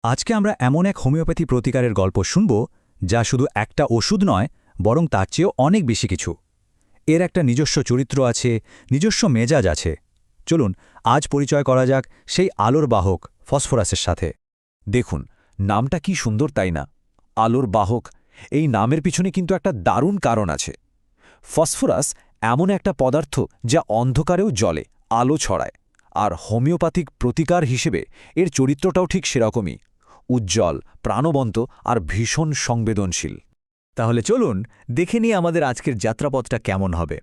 আজকে আমরা এমন এক হোমিওপ্যাথি প্রতিকারের গল্প শুনব যা শুধু একটা ওষুধ নয়, বরং তার চেয়েও অনেক বেশি কিছু। এর একটা নিজস্ব চরিত্র আছে, নিজস্ব মেজাজ আছে। চলুন আজ পরিচয় করা যাক সেই আলোর বাহক ফসফরাসের সাথে। দেখুন, নামটা কি সুন্দর তাই না? আলোর বাহক। এই নামের পিছনে কিন্তু একটা দারুণ কারণ আছে। ফসফরাস এমন একটা পদার্থ যা অন্ধকারেও জ্বলে, আলো ছড়ায়। আর হোমিওপ্যাথিক প্রতিকার হিসেবে এর চরিত্রটাও ঠিক সেরকমই, উজ্জ্বল, প্রাণবন্ত আর ভীষণ সংবেদনশীল। তাহলে চলুন দেখে নিই আমাদের আজকের যাত্রাপথটা কেমন হবে।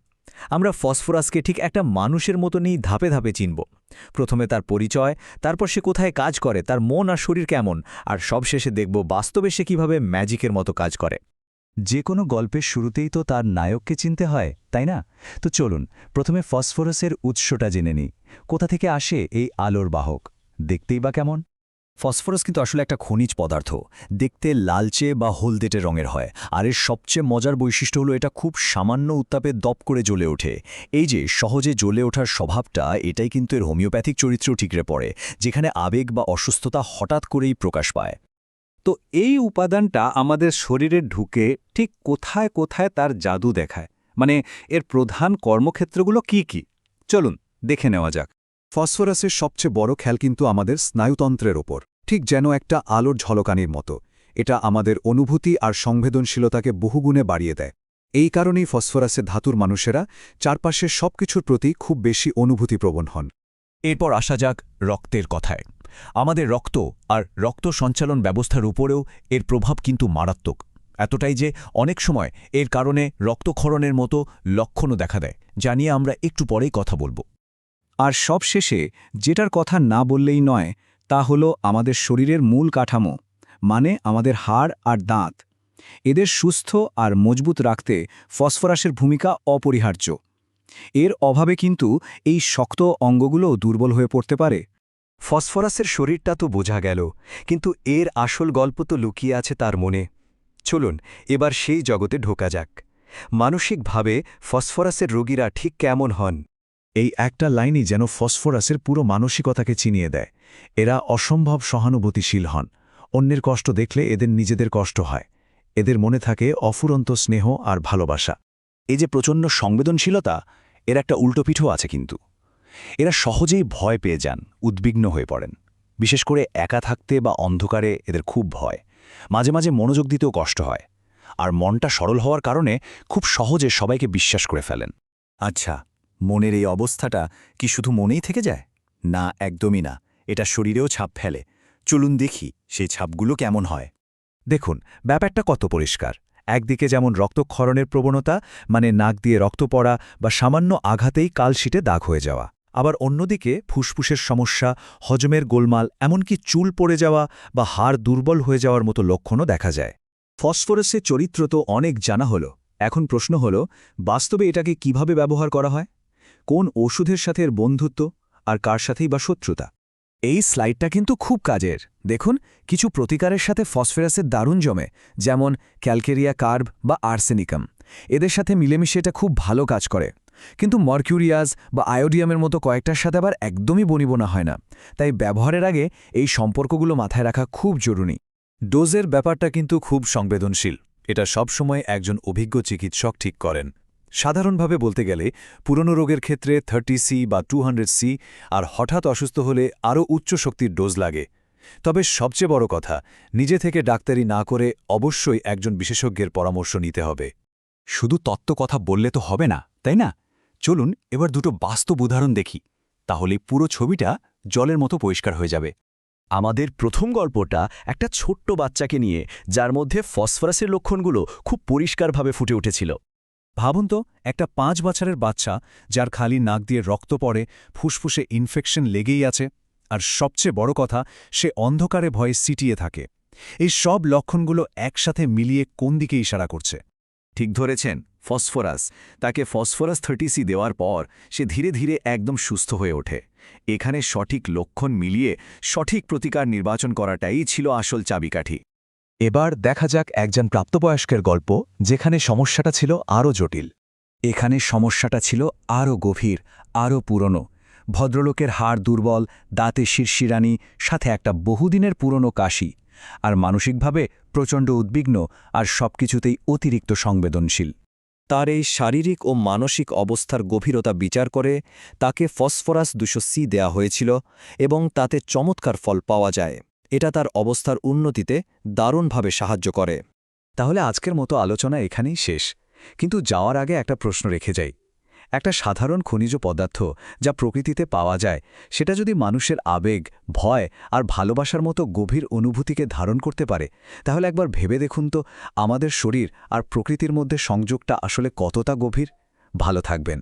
আমরা ফসফরাসকে ঠিক একটা মানুষের মতনই ধাপে ধাপে চিনব। প্রথমে তার পরিচয়, তারপর সে কোথায় কাজ করে, তার মন আর শরীর কেমন, আর সবশেষে দেখব বাস্তবে সে কীভাবে ম্যাজিকের মতো কাজ করে। যে কোনো গল্পের শুরুতেই তো তার নায়ককে চিনতে হয়, তাই না? তো চলুন প্রথমে ফসফরাসের উৎসটা জেনে নিই। কোথা থেকে আসে এই আলোর বাহক? দেখতেই বা কেমন? ফসফরাস কিন্তু আসলে একটা খনিজ পদার্থ, দেখতে লালচে বা হলদেটে রঙের হয়। আর এর সবচেয়ে মজার বৈশিষ্ট্য হলো এটা খুব সামান্য উত্তাপে দপ করে জ্বলে ওঠে। এই যে সহজে জ্বলে ওঠার স্বভাবটা, এটাই কিন্তু এর হোমিওপ্যাথিক চরিত্রেও ঠিকরে পড়ে, যেখানে আবেগ বা অসুস্থতা হঠাৎ করেই প্রকাশ পায়। তো এই উপাদানটা আমাদের শরীরে ঢুকে ঠিক কোথায় কোথায় তার জাদু দেখায়, মানে এর প্রধান কর্মক্ষেত্রগুলো কি কি? চলুন দেখে নেওয়া যাক। ফসফরাসের সবচেয়ে বড় খেল কিন্তু আমাদের স্নায়ুতন্ত্রের ওপর, ঠিক যেন একটা আলোর ঝলকানির মতো। এটা আমাদের অনুভূতি আর সংবেদনশীলতাকে বহুগুণে বাড়িয়ে দেয়। এই কারণেই ফসফরাসের ধাতুর মানুষেরা চারপাশের সবকিছুর প্রতি খুব বেশি অনুভূতিপ্রবণ হন। এরপর আসা যাক রক্তের কথায়। আমাদের রক্ত আর রক্ত সঞ্চালন ব্যবস্থার উপরেও এর প্রভাব কিন্তু মারাত্মক, এতটাই যে অনেক সময় এর কারণে রক্তক্ষরণের মতো লক্ষণও দেখা দেয়, যা নিয়ে আমরা একটু পরেই কথা বলব। আর সবশেষে যেটার কথা না বললেই নয়, তা হলো আমাদের শরীরের মূল কাঠামো, মানে আমাদের হাড় আর দাঁত। এদের সুস্থ আর মজবুত রাখতে ফসফরাসের ভূমিকা অপরিহার্য। এর অভাবে কিন্তু এই শক্ত অঙ্গগুলো দুর্বল হয়ে পড়তে পারে। ফসফরাসের শরীরটা তো বোঝা গেল, কিন্তু এর আসল গল্প তো লুকিয়ে আছে তার মনে। চলুন এবার সেই জগতে ঢোকা যাক। মানসিকভাবে ফসফরাসের রোগীরা ঠিক কেমন হন? এই একটা লাইনই যেন ফসফরাসের পুরো মানসিকতাকে চিনিয়ে দেয়। এরা অসম্ভব সহানুভূতিশীল হন। অন্যের কষ্ট দেখলে এদের নিজেদের কষ্ট হয়। এদের মনে থাকে অফুরন্ত স্নেহ আর ভালোবাসা। এই যে প্রচণ্ড সংবেদনশীলতা, এর একটা উল্টোপিঠও আছে কিন্তু। এরা সহজেই ভয় পেয়ে যান, উদ্বিগ্ন হয়ে পড়েন। বিশেষ করে একা থাকতে বা অন্ধকারে এদের খুব ভয়। মাঝে মাঝে মনোযোগ দিতেও কষ্ট হয়। আর মনটা সরল হওয়ার কারণে খুব সহজে সবাইকে বিশ্বাস করে ফেলেন। আচ্ছা, মনের এই অবস্থাটা কি শুধু মনেই থেকে যায়? না, একদমই না। এটা শরীরেও ছাপ ফেলে। চলুন দেখি সেই ছাপগুলো কেমন হয়। দেখুন, ব্যাপারটা কত পরিষ্কার। একদিকে যেমন রক্তক্ষরণের প্রবণতা, মানে নাক দিয়ে রক্ত পড়া বা সামান্য আঘাতেই কালশিটে দাগ হয়ে যাওয়া। আবার অন্যদিকে ফুসফুসের সমস্যা, হজমের গোলমাল, এমনকি চুল পড়ে যাওয়া বা হাড় দুর্বল হয়ে যাওয়ার মতো লক্ষণও দেখা যায়। ফসফরাসের চরিত্র তো অনেক জানা হলো। এখন প্রশ্ন হলো, বাস্তবে এটাকে কিভাবে ব্যবহার করা হয়? কোন ওষুধের সাথে এর বন্ধুত্ব, আর কার সাথেই বা শত্রুতা? এই স্লাইডটা কিন্তু খুব কাজের। দেখুন, কিছু প্রতিকারের সাথে ফসফরাসের দারুণ জমে, যেমন ক্যালকেরিয়া কার্ব বা আর্সেনিকাম। এদের সাথে মিলেমিশে এটা খুব ভালো কাজ করে। কিন্তু মার্কিউরিয়াস বা আয়োডিয়ামের মতো কয়েকটার সাথে আবার একদমই বনিবনা হয় না। তাই ব্যবহারের আগে এই সম্পর্কগুলো মাথায় রাখা খুব জরুরি। ডোজের ব্যাপারটা কিন্তু খুব সংবেদনশীল। এটা সবসময় একজন অভিজ্ঞ চিকিৎসক ঠিক করেন। সাধারণভাবে বলতে গেলে পুরনো রোগের ক্ষেত্রে 30C বা 200C, আর হঠাৎ অসুস্থ হলে আরও উচ্চ শক্তির ডোজ লাগে। তবে সবচেয়ে বড় কথা, নিজে থেকে ডাক্তারি না করে অবশ্যই একজন বিশেষজ্ঞের পরামর্শ নিতে হবে। শুধু তত্ত্ব কথা বললে তো হবে না, তাই না? চলুন এবার দুটো বাস্তব উদাহরণ দেখি, তাহলে পুরো ছবিটা জলের মতো পরিষ্কার হয়ে যাবে। আমাদের প্রথম গল্পটা একটা ছোট্ট বাচ্চাকে নিয়ে, যার মধ্যে ফসফরাসের লক্ষণগুলো খুব পরিষ্কারভাবে ফুটে উঠেছিল। ভাবুন তো, একটা 5 বছরের বাচ্চা যার খালি নাক দিয়ে রক্ত পড়ে, ফুসফুসে ইনফেকশন লেগেই আছে, আর সবচেয়ে বড় কথা, সে অন্ধকারে ভয়ে সিটিয়ে থাকে। এই সব লক্ষণগুলো একসাথে মিলিয়ে কোন দিকে ইশারা করছে? ঠিক ধরেছেন, ফসফরাস। তাকে ফসফরাস 30C দেওয়ার পর সে ধীরে ধীরে একদম সুস্থ হয়ে ওঠে। এখানে সঠিক লক্ষণ মিলিয়ে সঠিক প্রতিকার নির্বাচন করাটাই ছিল আসল চাবিকাঠি। এবার দেখা যাক একজন প্রাপ্তবয়স্কের গল্প, যেখানে সমস্যাটা ছিল আরও জটিল। এখানে সমস্যাটা ছিল আরও গভীর, আরও পুরনো। ভদ্রলোকের হাড় দুর্বল, দাঁতে শিরশিরানি, সাথে একটা বহুদিনের পুরনো কাশি, আর মানসিকভাবে প্রচণ্ড উদ্বিগ্ন আর সবকিছুতেই অতিরিক্ত সংবেদনশীল। তার এই শারীরিক ও মানসিক অবস্থার গভীরতা বিচার করে তাকে ফসফরাস 200 দেয়া হয়েছিল এবং তাতে চমৎকার ফল পাওয়া যায়। এটা তার অবস্থার উন্নতিতে দারুণভাবে সাহায্য করে। তাহলে আজকের মতো আলোচনা এখানেই শেষ, কিন্তু যাওয়ার আগে একটা প্রশ্ন রেখে যাই। একটা সাধারণ খনিজ পদার্থ যা প্রকৃতিতে পাওয়া যায়, সেটা যদি মানুষের আবেগ, ভয় আর ভালোবাসার মতো গভীর অনুভূতিকে ধারণ করতে পারে, তাহলে একবার ভেবে দেখুন তো আমাদের শরীর আর প্রকৃতির মধ্যে সংযোগটা আসলে কতটা গভীর। ভালো থাকবেন।